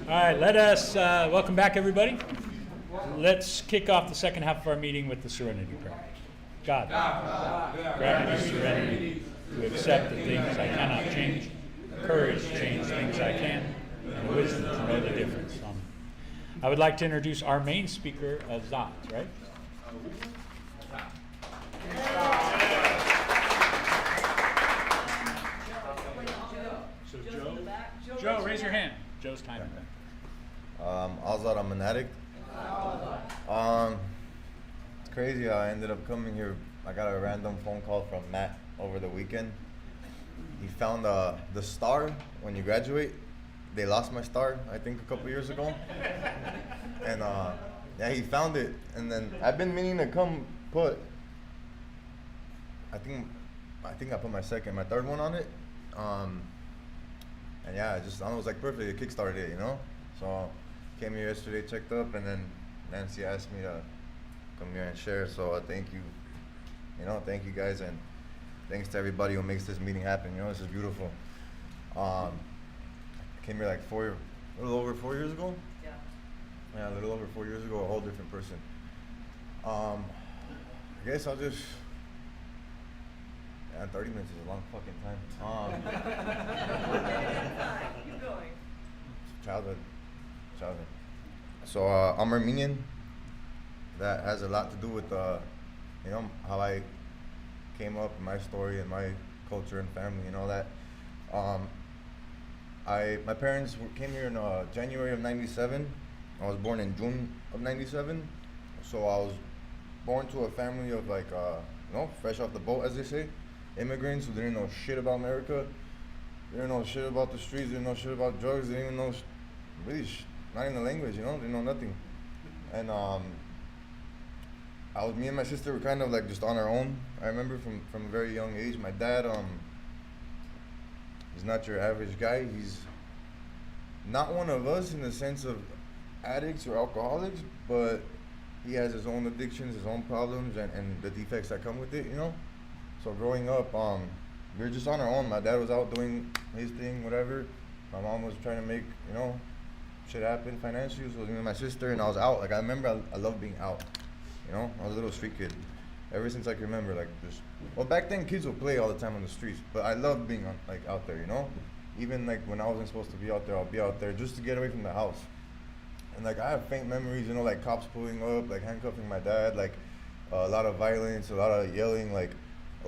All right, let us welcome back everybody. Let's kick off the second half of our meeting with the serenity prayer. God, grant me serenity to accept the things I cannot change, courage to change things I can, and wisdom to know the difference. I would like to introduce our main speaker, Zot, right? So Joe, raise your hand. Joe's timing back. Azad, I'm an addict. It's crazy how I ended up coming here. I got a random phone call from Matt over the weekend. He found the star when you graduate. They lost my star, I think, a couple years ago. And yeah, he found it. And then I've been meaning to come put, I think I put my third one on it. And yeah, I don't know, it was like perfect. It kickstarted it, you know? So came here yesterday, checked up, and then Nancy asked me to come here and share. So thank you, thank you guys, and thanks to everybody who makes this meeting happen. You know, this is beautiful. I came here like a little over 4 years ago. Yeah, a little over 4 years ago, a whole different person. I guess I'll just. Yeah, 30 minutes is a long fucking time. Keep going. Childhood. So I'm Armenian. That has a lot to do with how I came up, and my story, and my culture and family, and all that. My parents came here in January of '97. I was born in June of '97. So I was born to a family of fresh off the boat, as they say, immigrants who didn't know shit about America. They didn't know shit about the streets. They didn't know shit about drugs. They didn't even know not even the language, They didn't know nothing. And me and my sister were kind of like just on our own. I remember from a very young age. My dad, he's not your average guy. He's not one of us in the sense of addicts or alcoholics, but he has his own addictions, his own problems, and the defects that come with it, So growing up, we were just on our own. My dad was out doing his thing, whatever. My mom was trying to make, shit happen financially. So it was me and my sister, and I was out. Like, I remember I loved being out, I was a little street kid. Ever since I can remember, back then kids would play all the time on the streets, but I loved being out there, Even when I wasn't supposed to be out there, I'll be out there just to get away from the house. And I have faint memories, cops pulling up, handcuffing my dad, a lot of violence, a lot of yelling, a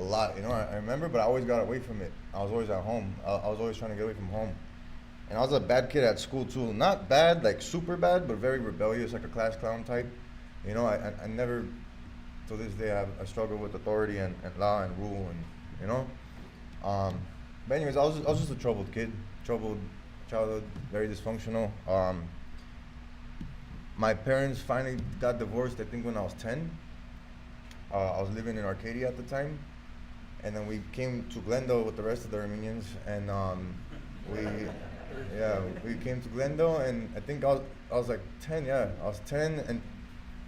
lot, I remember, but I always got away from it. I was always at home. I was always trying to get away from home. And I was a bad kid at school too. Not bad, super bad, but very rebellious, like a class clown type. I never, to this day, I struggle with authority and law and rule, and, but anyways, I was just a troubled kid, troubled childhood, very dysfunctional. My parents finally got divorced, I think, when I was 10. I was living in Arcadia at the time. And then we came to Glendale with the rest of the Armenians, and we came to Glendale, and I think I was like 10, I was 10, and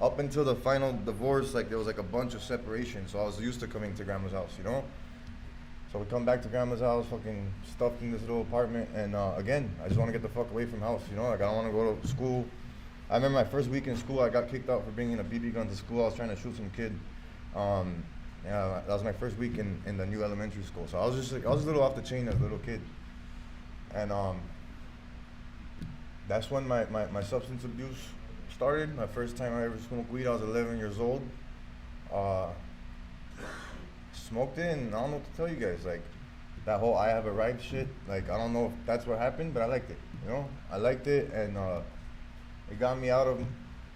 up until the final divorce, there was a bunch of separation, so I was used to coming to grandma's house, So we come back to grandma's house, fucking stuffed in this little apartment, and again, I just want to get the fuck away from house, I don't want to go to school. I remember my first week in school, I got kicked out for bringing a BB gun to school. I was trying to shoot some kid. That was my first week in the new elementary school. So I was just I was a little off the chain as a little kid. And that's when my substance abuse started. My first time I ever smoked weed, I was 11 years old. Smoked it, and I don't know what to tell you guys. That whole I have a right shit, I don't know if that's what happened, but I liked it, I liked it, and it got me out of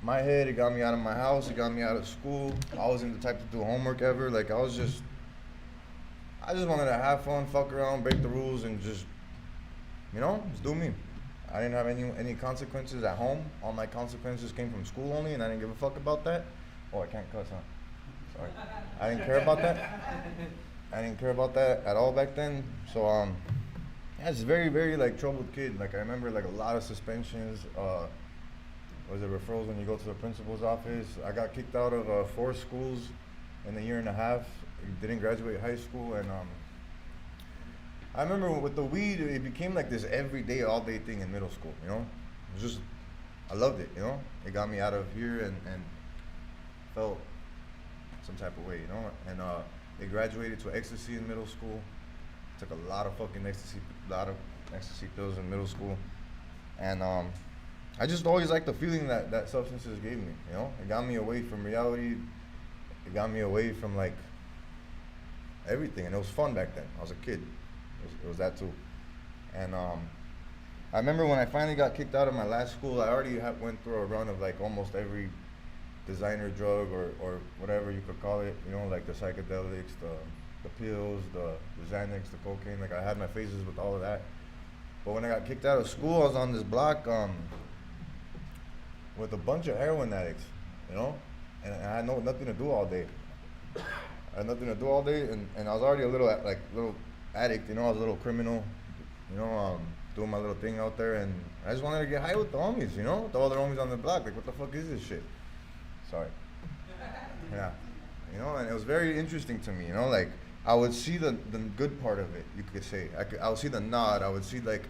my head, it got me out of my house, it got me out of school. I wasn't the type to do homework ever. I just wanted to have fun, fuck around, break the rules, and just do me. I didn't have any consequences at home. All my consequences came from school only, and I didn't give a fuck about that. Oh, I can't cuss, huh? Sorry. I didn't care about that. I didn't care about that at all back then. So, yeah, it's a very, very, troubled kid. I remember, a lot of suspensions, referrals when you go to the principal's office. I got kicked out of 4 schools in a year and a half. Didn't graduate high school, and I remember with the weed, it became this everyday, all day thing in middle school, was just, I loved it, you know. It got me out of here and felt some type of way, you know. And they graduated to ecstasy in middle school. Took a lot of ecstasy pills in middle school, and I just always liked the feeling that substances gave me. You know, it got me away from reality. It got me away from like everything, and it was fun back then. I was a kid. It was that too, and I remember when I finally got kicked out of my last school. I already went through a run of like almost every designer drug or whatever you could call it. You know, like the psychedelics, the pills, the Xanax, the cocaine. Like I had my phases with all of that. But when I got kicked out of school, I was on this block with a bunch of heroin addicts, you know, and I had nothing to do all day. I had nothing to do all day, and I was already a little addict, you know. I was a little criminal, you know, doing my little thing out there, and I just wanted to get high with the homies, you know, with all the homies on the block. Like, what the fuck is this shit? Sorry. Yeah, you know, and it was very interesting to me, you know, like. I would see the good part of it, you could say. I would see the nod. I would see like,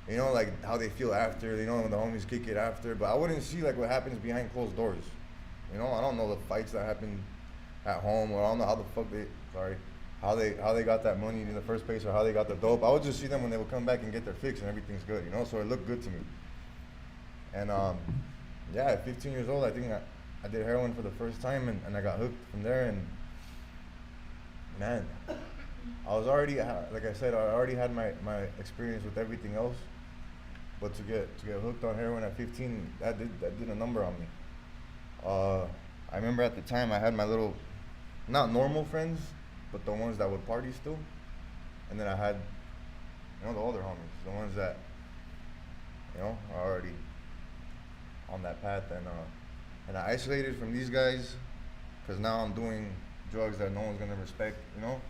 you know, like how they feel after. You know, when the homies kick it after. But I wouldn't see like what happens behind closed doors. You know, I don't know the fights that happen at home, or I don't know how the fuck how they got that money in the first place, or how they got the dope. I would just see them when they would come back and get their fix and everything's good. You know, so it looked good to me. And yeah, at 15 years old, I think I did heroin for the first time, and I got hooked from there. And man, I was already, like I said, I already had my experience with everything else, but to get hooked on heroin at 15, that did a number on me. I remember at the time I had my little, not normal friends, but the ones that would party still, and then I had, you know, the older homies, the ones that, you know, are already on that path, and I isolated from these guys, because now I'm doing drugs that no one's gonna respect, you know,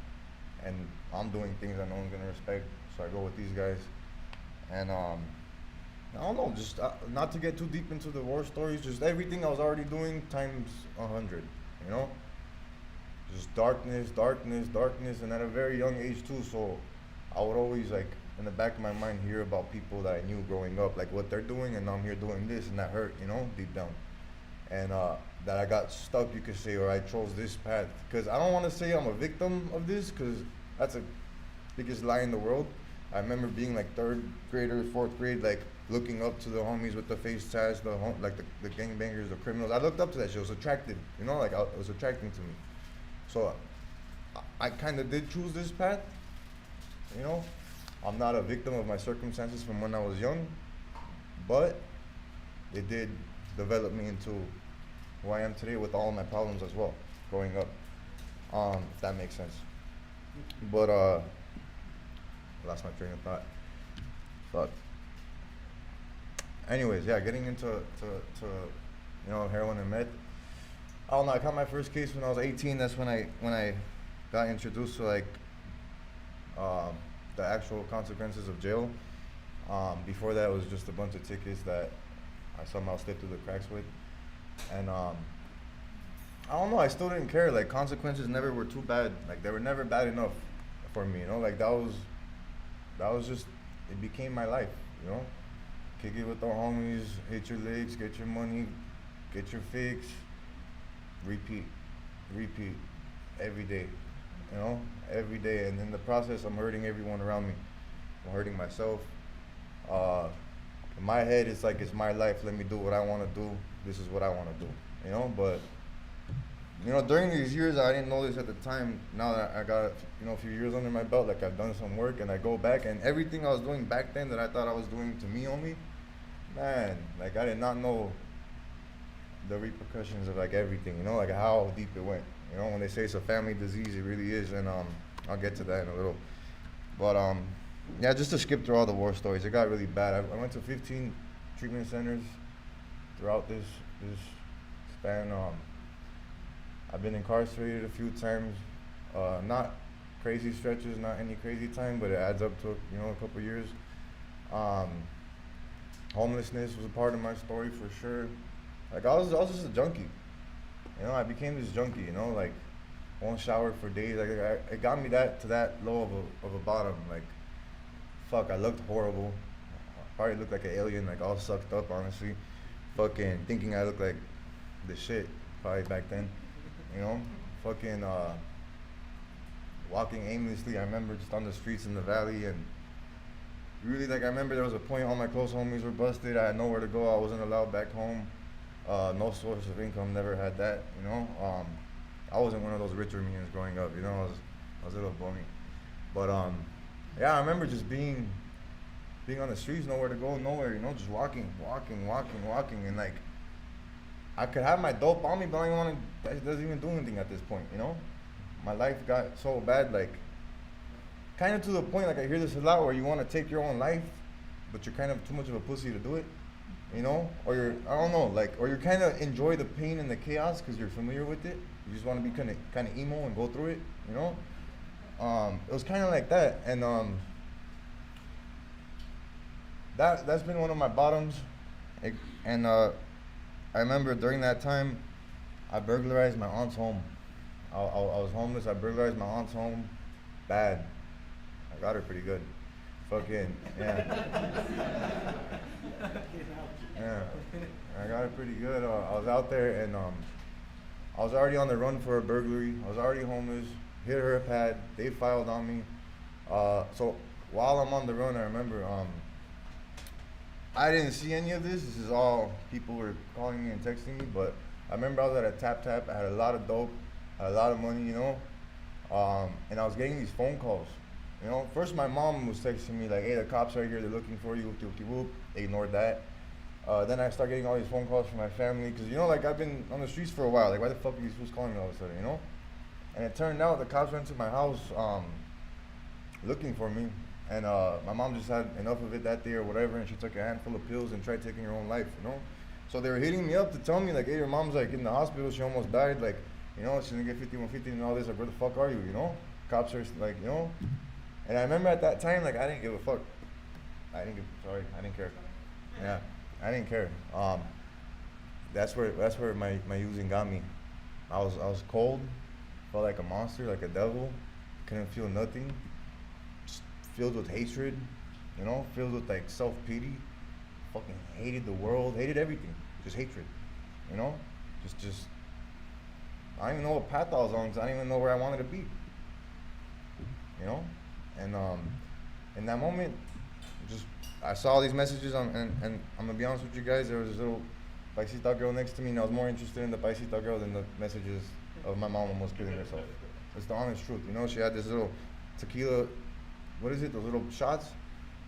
and I'm doing things that no one's gonna respect, so I go with these guys. And I don't know, just not to get too deep into the war stories, just everything I was already doing times 100, you know, just darkness, and at a very young age too. So I would always, like, in the back of my mind, hear about people that I knew growing up, like what they're doing, and now I'm here doing this, and that hurt, you know, deep down. And that I got stuck, you could say, or I chose this path. Because I don't want to say I'm a victim of this, because that's the biggest lie in the world. I remember being like 3rd grade or 4th grade, like looking up to the homies with the face tats, the gangbangers, the criminals. I looked up to that shit. It was attractive, you know, like it was attracting to me. So I kind of did choose this path, you know. I'm not a victim of my circumstances from when I was young, but it did develop me into who I am today with all my problems as well, growing up, if that makes sense. But I lost my train of thought. Fuck. Anyways, yeah, getting into you know, heroin and meth. I don't know, I caught my first case when I was 18. That's when I got introduced to like the actual consequences of jail. Before that, it was just a bunch of tickets that I somehow slipped through the cracks with. And I don't know, I still didn't care. Like, consequences never were too bad. Like, they were never bad enough for me, you know. Like, that was just, it became my life, you know. Kick it with the homies, hit your licks, get your money, get your fix, repeat every day, you know, every day. And in the process, I'm hurting everyone around me. I'm hurting myself. In my head, it's like, it's my life. Let me do what I want to do. This is what I want to do, you know. But, you know, during these years, I didn't know this at the time. Now that I got, you know, a few years under my belt, like, I've done some work, and I go back, and everything I was doing back then that I thought I was doing to me only, man, like, I did not know the repercussions of, like, everything, you know, like how deep it went. You know, when they say it's a family disease, it really is, and I'll get to that in a little. But yeah, just to skip through all the war stories, it got really bad. I went to 15 treatment centers throughout this span. I've been incarcerated a few times, not crazy stretches, not any crazy time, but it adds up to, you know, a couple years. Homelessness was a part of my story for sure. Like, I was just a junkie, you know. I became this junkie, you know, like, won't shower for days. Like, it got me to that low of a bottom. Like, fuck, I looked horrible. Probably looked like an alien, like all sucked up, honestly. Fucking thinking I looked like the shit, probably back then. You know? Fucking walking aimlessly. I remember just on the streets in the valley, and really, like, I remember there was a point all my close homies were busted. I had nowhere to go. I wasn't allowed back home. No source of income, never had that, you know? I wasn't one of those rich Armenians growing up, you know? I was a little bummy. But, yeah, I remember just being on the streets, nowhere to go, nowhere, you know, just walking, and like, I could have my dope on me, but I don't want to, that doesn't even do anything at this point, you know? My life got so bad, like, kind of to the point, like, I hear this a lot, where you want to take your own life, but you're kind of too much of a pussy to do it, you know? Or you're, I don't know, like, or you kind of enjoy the pain and the chaos because you're familiar with it. You just want to be kind of emo and go through it, you know? It was kind of like that, and that's been one of my bottoms, and I remember during that time, I burglarized my aunt's home. I was homeless. I burglarized my aunt's home, bad. I got her pretty good. Fucking yeah. Yeah, I got it pretty good. I was out there, and I was already on the run for a burglary. I was already homeless. Hit her pad. They filed on me. So while I'm on the run, I remember I didn't see any of this. This is all people were calling me and texting me. But I remember I was at a tap. I had a lot of dope, had a lot of money, you know. And I was getting these phone calls. You know, first my mom was texting me like, "Hey, the cops are here. They're looking for you." Whoop. They ignored that. Then I started getting all these phone calls from my family because, you know, like, I've been on the streets for a while. Like, why the fuck are these fools calling me all of a sudden, you know? And it turned out the cops went to my house looking for me. And my mom just had enough of it that day or whatever, and she took a handful of pills and tried taking her own life, you know? So they were hitting me up to tell me, like, "Hey, your mom's, like, in the hospital. She almost died. Like, you know, she's gonna get 5150 and all this. Like, where the fuck are you, you know? Cops are, like, you know?" And I remember at that time, like, I didn't give a fuck. I didn't care. Yeah, I didn't care. That's where my using got me. I was cold, felt like a monster, like a devil, couldn't feel nothing, just filled with hatred, you know, filled with, like, self-pity, fucking hated the world, hated everything, just hatred, you know, just, I don't even know what path I was on, because I didn't even know where I wanted to be, you know, and in that moment, just, I saw all these messages, and I'm gonna be honest with you guys, there was this little paisita girl next to me, and I was more interested in the paisita girl than the messages of my mom almost killing herself. It's the honest truth, you know. She had this little tequila, what is it, those little shots,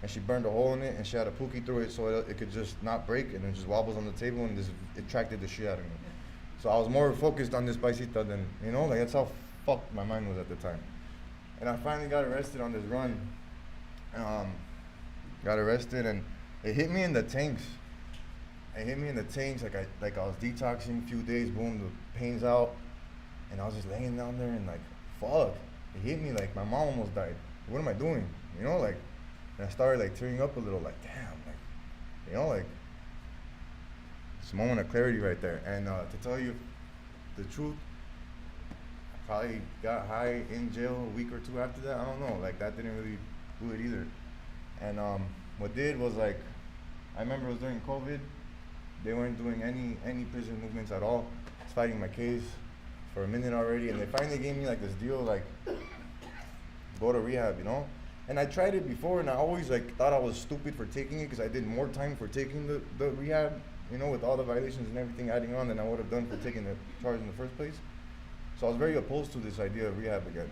and she burned a hole in it, and she had a pookie through it so it could just not break, and it just wobbles on the table, and it attracted the shit out of me. So I was more focused on this paisita than, you know, like, that's how fucked my mind was at the time. And I finally got arrested on this run. Got arrested, and it hit me in the tanks. Like I was detoxing, a few days, boom, the pain's out, and I was just laying down there, and, like, fuck, it hit me like my mom almost died. What am I doing? You know, like, and I started, like, tearing up a little, like, damn, like, you know, like, it's a moment of clarity right there. And to tell you the truth, I probably got high in jail a week or two after that. I don't know, like, that didn't really do it either. And what did was, like, I remember it was during COVID. They weren't doing any prison movements at all. I was fighting my case for a minute already, and they finally gave me, like, this deal, like, go to rehab, you know? And I tried it before, and I always, like, thought I was stupid for taking it because I did more time for taking the rehab, you know, with all the violations and everything adding on than I would have done for taking the charge in the first place. So I was very opposed to this idea of rehab again.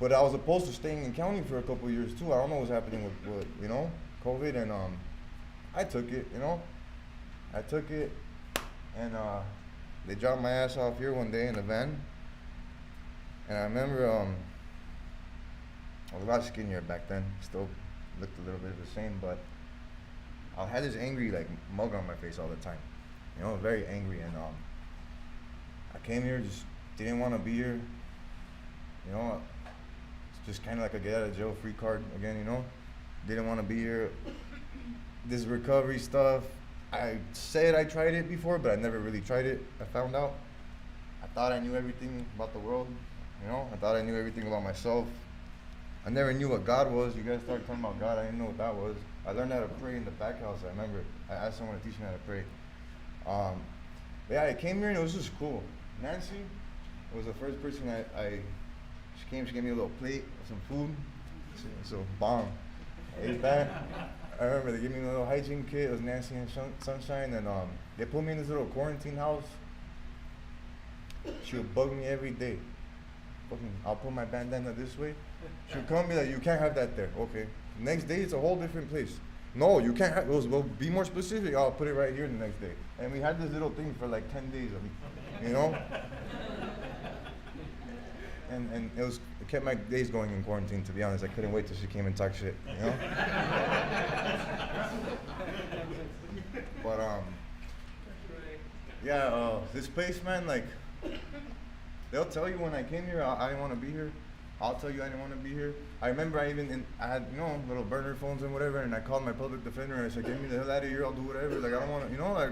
But I was opposed to staying in county for a couple of years too. I don't know what's happening with you know, COVID, and I took it, you know. I took it, and they dropped my ass off here one day in the van. And I remember I was a lot skinnier back then. Still looked a little bit the same, but I had this angry, like, mug on my face all the time. You know, very angry, and I came here, just didn't want to be here. You know, it's just kind of like a get out of jail free card again, you know. Didn't want to be here. This recovery stuff, I said I tried it before, but I never really tried it. I found out. I thought I knew everything about the world, you know. I thought I knew everything about myself. I never knew what God was. You guys started talking about God. I didn't know what that was. I learned how to pray in the back house. I remember I asked someone to teach me how to pray. Yeah, I came here and it was just cool. Nancy was the first person she came, she gave me a little plate with some food. So bomb. I ate that. I remember they gave me a little hygiene kit. It was Nancy and Sunshine, and they put me in this little quarantine house. She would bug me every day. Fucking, I'll put my bandana this way. She would come and be like, "You can't have that there." Okay. Next day, it's a whole different place. No, you can't have those. Well, be more specific. I'll put it right here the next day. And we had this little thing for like 10 days, you know? And it kept my days going in quarantine, to be honest. I couldn't wait till she came and talked shit, you know? But, yeah, this place, man, like, they'll tell you when I came here, I didn't want to be here. I'll tell you I didn't want to be here. I remember I had, you know, little burner phones and whatever, and I called my public defender and I said, "Get me the hell out of here, I'll do whatever." Like, I don't want to, you know, like,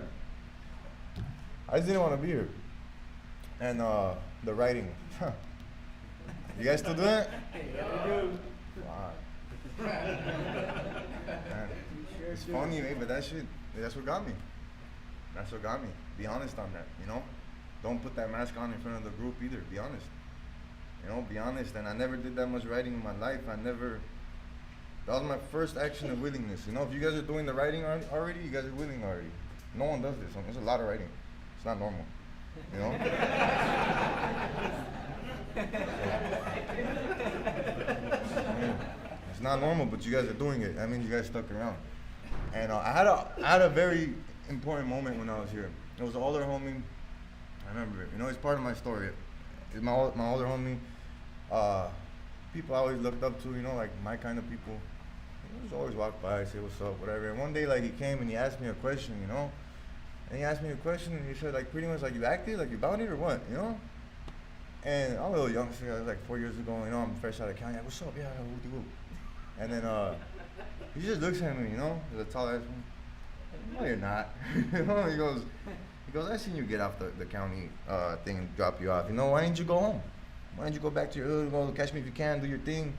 I just didn't want to be here. And the writing. You guys still do it? Yeah, we do. Wow. Man, it's funny, man, but that's what got me. That's what got me. Be honest on that, you know? Don't put that mask on in front of the group either, be honest. You know, be honest. And I never did that much writing in my life. That was my first action of willingness. You know, if you guys are doing the writing already, you guys are willing already. No one does this. There's a lot of writing. It's not normal, you know? It's not normal, but you guys are doing it. That means you guys stuck around. And I had a very important moment when I was here. It was an older homie. I remember it. You know, it's part of my story. It's my older homie. People I always looked up to, you know, like my kind of people. He was always walk by, say what's up, whatever. And one day, like, he came and he asked me a question, you know. And he asked me a question and he said, like, pretty much like, "You acted? Like, you about it or what?" You know? And I'm a little youngster. I was like 4 years ago, you know, I'm fresh out of county. Like, "What's up?" "Yeah, whoop whoop." And then he just looks at me, you know, he's a tall ass man. "No, you're not." You know, he goes, "I seen you get off the county thing and drop you off. You know, why didn't you go home? Why didn't you go back to your hood, go catch me if you can, do your thing?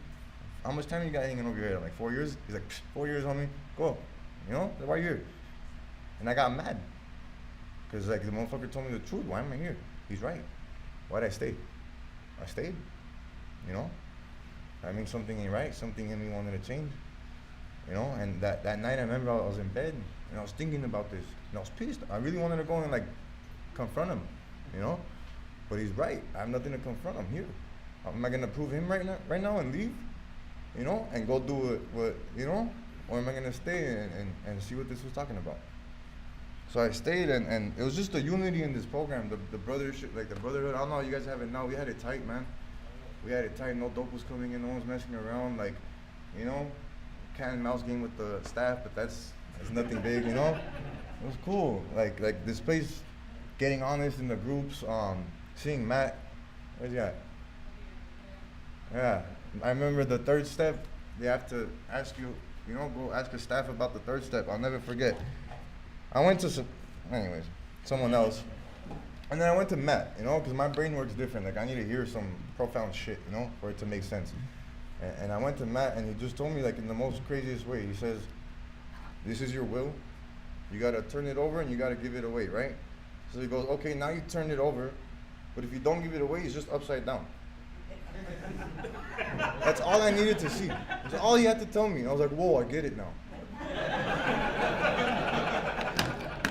How much time you got hanging over your head? Like 4 years?" He's like, 4 years, homie. Go. You know, why are you here?" And I got mad. Because, like, the motherfucker told me the truth. Why am I here? He's right. Why'd I stay? I stayed. You know? I mean, something ain't right. Something in me wanted to change. You know? And that night, I remember I was in bed, and I was thinking about this. And I was pissed. I really wanted to go and, like, confront him. You know? But he's right. I have nothing to confront him here. Am I going to prove him right now and leave? You know? And go do what, you know? Or am I going to stay and see what this was talking about? So I stayed, and it was just the unity in this program, the brothership, like the brotherhood. I don't know how you guys have it now. We had it tight, man. We had it tight. No dope was coming in. No one was messing around. Like, you know, cat and mouse game with the staff, but that's nothing big, you know. It was cool. Like this place, getting honest in the groups. Seeing Matt. Where's he at? Yeah, I remember the third step. They have to ask you, you know, go ask the staff about the third step. I'll never forget. I went to someone else, and then I went to Matt, you know, because my brain works different. Like, I need to hear some profound shit, you know, for it to make sense. And I went to Matt, and he just told me, like, in the most craziest way. He says, "This is your will. You got to turn it over, and you got to give it away, right?" So he goes, "Okay, now you turn it over, but if you don't give it away, it's just upside down." That's all I needed to see. That's all he had to tell me. I was like, whoa, I get it now.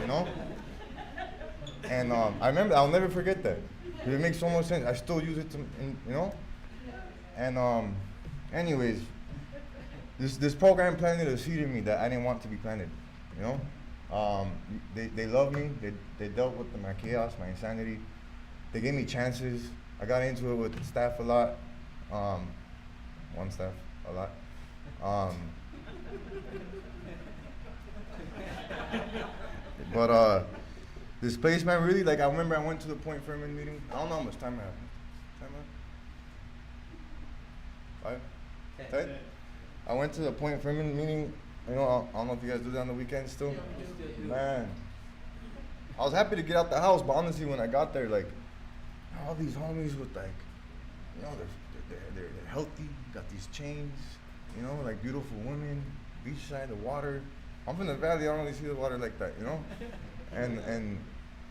You know? And I remember, I'll never forget that. It makes so much sense. I still use it you know? And anyways, this program planted a seed in me that I didn't want to be planted, you know? They love me. They dealt with my chaos, my insanity. They gave me chances. I got into it with staff a lot. One staff, a lot. But this place, man, really, like, I remember I went to the Point Furman meeting. I don't know how much time I have. Time I have? 5? 10? I went to the Point Furman meeting. You know, I don't know if you guys do that on the weekends still. Man, I was happy to get out the house, but honestly, when I got there, like, all these homies with, like, you know, they're healthy, got these chains, you know, like beautiful women, beach side, the water. I'm from the valley, I don't really see the water like that, you know? And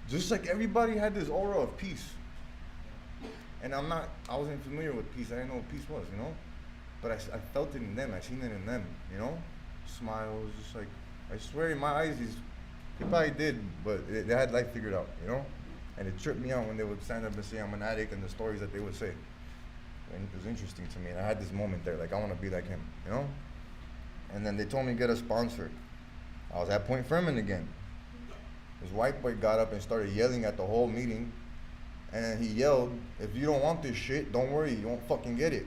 just like everybody had this aura of peace. And I wasn't familiar with peace. I didn't know what peace was, you know? But I felt it in them. I seen it in them, you know? Smiles, just like, I swear in my eyes, they probably did, but they had life figured out, you know? And it tripped me out when they would stand up and say I'm an addict and the stories that they would say. And it was interesting to me. And I had this moment there, like, I want to be like him, you know? And then they told me to get a sponsor. I was at Point Furman again. This white boy got up and started yelling at the whole meeting. And he yelled, if you don't want this shit, don't worry, you won't fucking get it.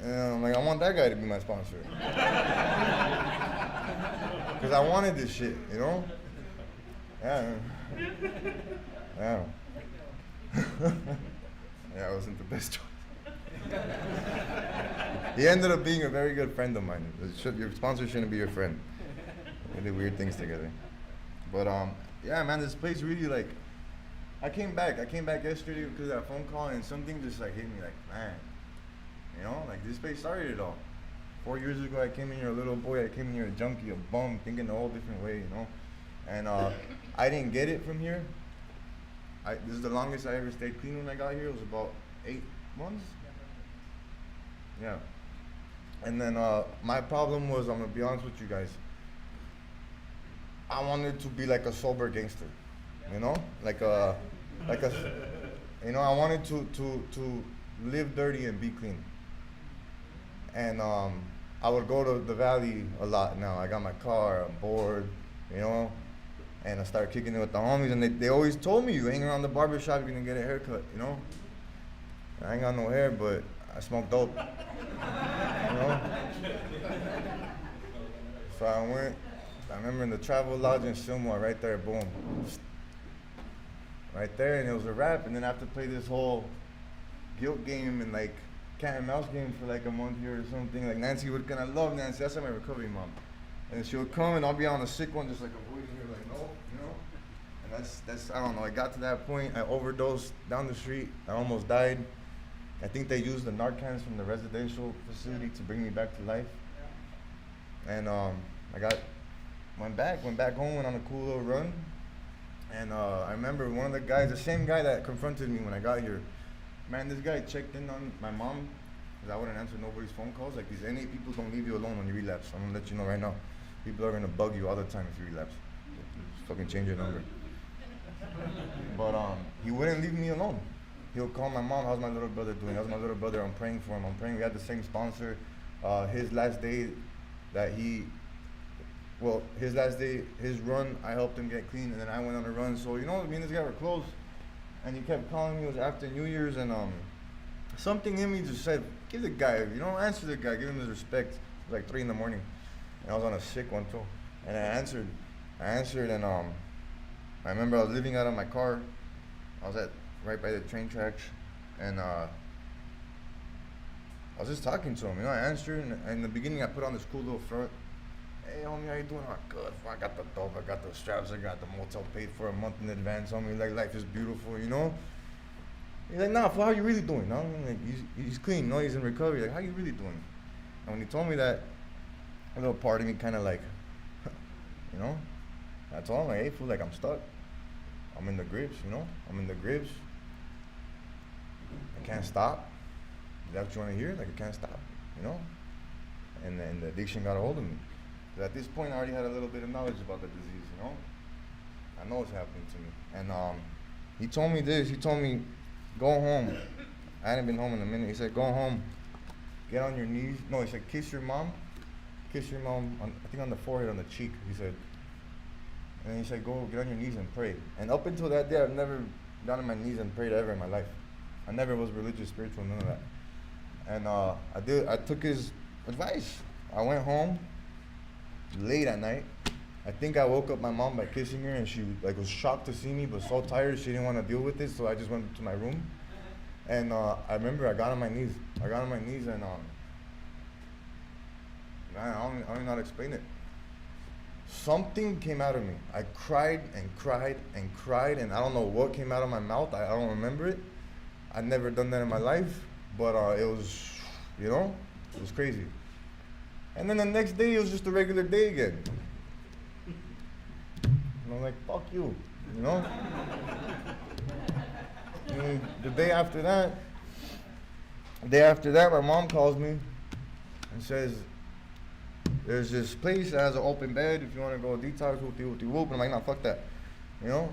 And I'm like, I want that guy to be my sponsor. Because I wanted this shit, you know? Yeah. Yeah. Yeah, it wasn't the best choice. He ended up being a very good friend of mine. Your sponsor shouldn't be your friend. We did weird things together. But yeah, man, this place really, like, I came back yesterday because of that phone call, and something just like hit me, like, man, you know, like this place started it all. 4 years ago, I came in here a little boy, I came in here a junkie, a bum, thinking a whole different way, you know, and I didn't get it from here. This is the longest I ever stayed clean when I got here. It was about 8 months. Yeah. And then my problem was, I'm gonna be honest with you guys, I wanted to be like a sober gangster, you know, you know, I wanted to live dirty and be clean. And I would go to the valley a lot now. I got my car, I'm bored, you know, and I started kicking it with the homies, and they always told me, you hang around the barbershop, you're gonna get a haircut, you know. I ain't got no hair, but I smoke dope, you know. So I went. I remember in the Travel Lodge in Silmar, right there, boom. Right there, and it was a wrap, and then I have to play this whole guilt game and like cat and mouse game for like a month here or something. Like Nancy would, and I love Nancy, that's like my recovery mom. And she would come and I'll be on a sick one, just like avoiding her, like, no, you know? And that's, I don't know, I got to that point, I overdosed down the street, I almost died. I think they used the Narcans from the residential facility to bring me back to life. And went back home, went on a cool little run. And I remember one of the guys, the same guy that confronted me when I got here, man, this guy checked in on my mom, because I wouldn't answer nobody's phone calls. Like, these NA people don't leave you alone when you relapse. I'm gonna let you know right now. People are gonna bug you all the time if you relapse. Just fucking change your number. But he wouldn't leave me alone. He'll call my mom, how's my little brother doing? How's my little brother? I'm praying for him. We had the same sponsor. His last day, his run, I helped him get clean, and then I went on a run. So, you know, me and this guy were close. And he kept calling me, it was after New Year's, and something in me just said, give the guy, you know, answer the guy, give him his respect. It was like 3 in the morning. And I was on a sick one too. And I answered, and I remember I was living out of my car. I was right by the train tracks, and I was just talking to him, you know. I answered, and in the beginning I put on this cool little front. Hey homie, how you doing? Oh, good. I got the dope, I got the straps, I got the motel paid for a month in advance. Homie, like, life is beautiful, you know. He's like, nah, how you really doing? No, like, he's clean, no, he's in recovery. Like, how you really doing? And when he told me that, a little part of me kind of like, you know. I told him, like, hey fool, like, I'm stuck. I'm in the grips, you know. I'm in the grips. I can't stop. Is that what you want to hear? Like, I can't stop, you know. And then the addiction got a hold of me. At this point, I already had a little bit of knowledge about the disease, you know? I know what's happening to me. And he told me this, he told me, go home. I hadn't been home in a minute. He said, go home, get on your knees. No, he said, kiss your mom, I think on the forehead, on the cheek, he said. And then he said, go get on your knees and pray. And up until that day, I've never got on my knees and prayed ever in my life. I never was religious, spiritual, none of that. And I took his advice. I went home late at night. I think I woke up my mom by kissing her, and she like was shocked to see me, but so tired she didn't want to deal with it. So I just went to my room, and I remember I got on my knees. And man, I don't know how to explain it. Something came out of me. I cried and cried and cried, and I don't know what came out of my mouth. I don't remember it. I'd never done that in my life, but it was, you know, it was crazy. And then the next day, it was just a regular day again. And I'm like, fuck you, you know? And the day after that, my mom calls me and says, there's this place that has an open bed if you want to go detox, whoop. And I'm like, nah, fuck that, you know?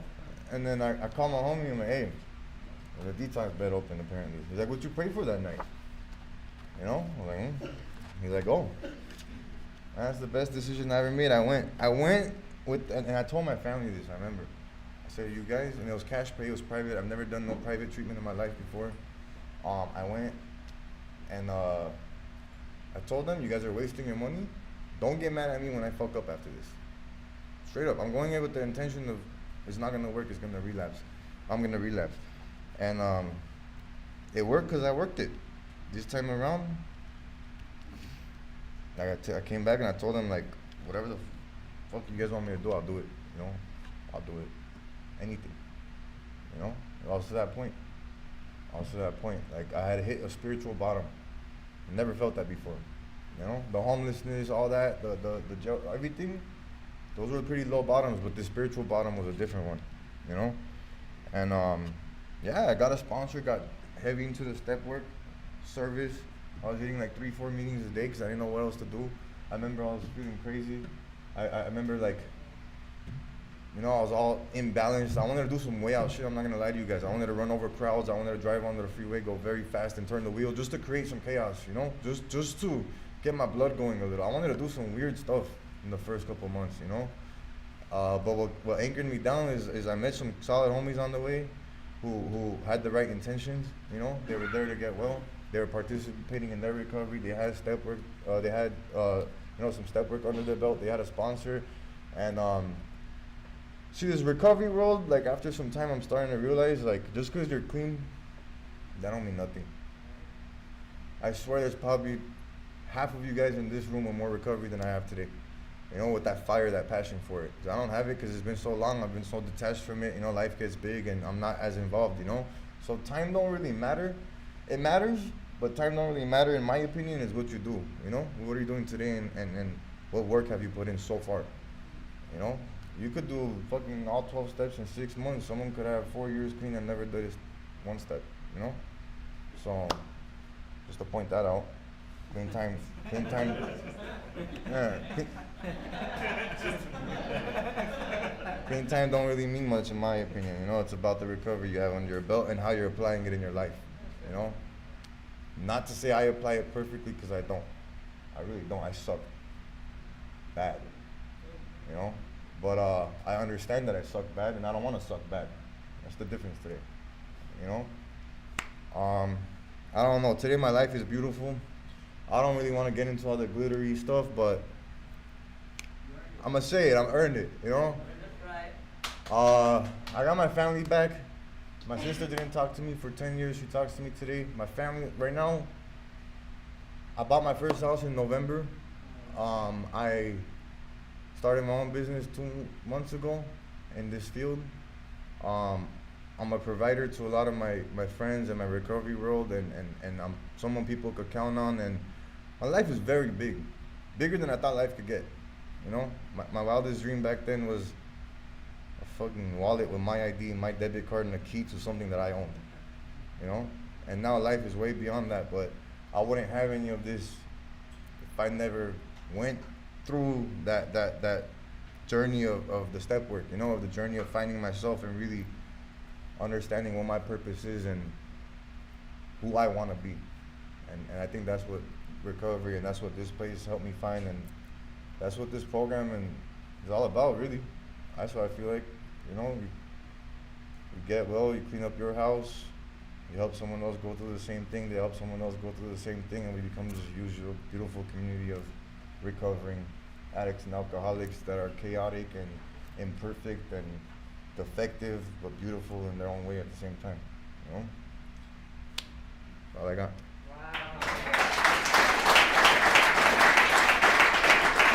And then I call my homie, I'm like, hey, there's a detox bed open apparently. He's like, what you pray for that night? You know? I'm like, He's like, oh, that's the best decision I ever made. I went with, and I told my family this, I remember. I said, you guys, and it was cash pay, it was private. I've never done no private treatment in my life before. I went and I told them, you guys are wasting your money. Don't get mad at me when I fuck up after this. Straight up, I'm going in with the intention of, it's not gonna work, it's gonna relapse. I'm gonna relapse. And it worked because I worked it. This time around, like I came back and I told them, like, whatever the fuck you guys want me to do, I'll do it, you know? I'll do it. Anything, you know? I was to that point. Like, I had hit a spiritual bottom. I never felt that before, you know? The homelessness, all that, the jail, everything, those were pretty low bottoms, but the spiritual bottom was a different one, you know? And, yeah, I got a sponsor, got heavy into the step work, service. I was hitting like 3-4 meetings a day because I didn't know what else to do. I remember I was feeling crazy. I remember, like, you know, I was all imbalanced. I wanted to do some way out shit, I'm not gonna lie to you guys. I wanted to run over crowds, I wanted to drive onto the freeway, go very fast and turn the wheel just to create some chaos, you know? Just to get my blood going a little. I wanted to do some weird stuff in the first couple months, you know? But what anchored me down is I met some solid homies on the way who had the right intentions, you know? They were there to get well. They were participating in their recovery. They had step work. They had, you know, some step work under their belt. They had a sponsor. And see, this recovery world, like, after some time, I'm starting to realize, like, just because you're clean, that don't mean nothing. I swear there's probably half of you guys in this room with more recovery than I have today. You know, with that fire, that passion for it. 'Cause I don't have it because it's been so long. I've been so detached from it. You know, life gets big and I'm not as involved, you know? So time don't really matter. It matters, but time don't really matter, in my opinion, is what you do, you know? What are you doing today and what work have you put in so far, you know? You could do fucking all 12 steps in 6 months. Someone could have 4 years clean and never did one step, you know? So, just to point that out. Clean time, yeah. Clean time don't really mean much in my opinion, you know? It's about the recovery you have under your belt and how you're applying it in your life, you know? Not to say I apply it perfectly, because I don't. I really don't. I suck bad, you know? But I understand that I suck bad, and I don't want to suck bad. That's the difference today, you know? I don't know. Today my life is beautiful. I don't really want to get into all the glittery stuff, but I'm going to say it. I'm earned it, you know? I got my family back. My sister didn't talk to me for 10 years. She talks to me today. My family, right now, I bought my first house in November. I started my own business 2 months ago in this field. I'm a provider to a lot of my friends in my recovery world, and I'm someone people could count on. And my life is very big, bigger than I thought life could get. You know, my wildest dream back then was a fucking wallet with my ID, my debit card, and a key to something that I owned. You know, and now life is way beyond that. But I wouldn't have any of this if I never went through that journey of the step work. You know, of the journey of finding myself and really understanding what my purpose is and who I want to be. And I think that's what recovery and that's what this place helped me find, and that's what this program is all about, really. That's what I feel like. You know, you get well, you clean up your house, you help someone else go through the same thing, they help someone else go through the same thing, and we become this usual beautiful community of recovering addicts and alcoholics that are chaotic and imperfect and defective, but beautiful in their own way at the same time, you know? That's all I got.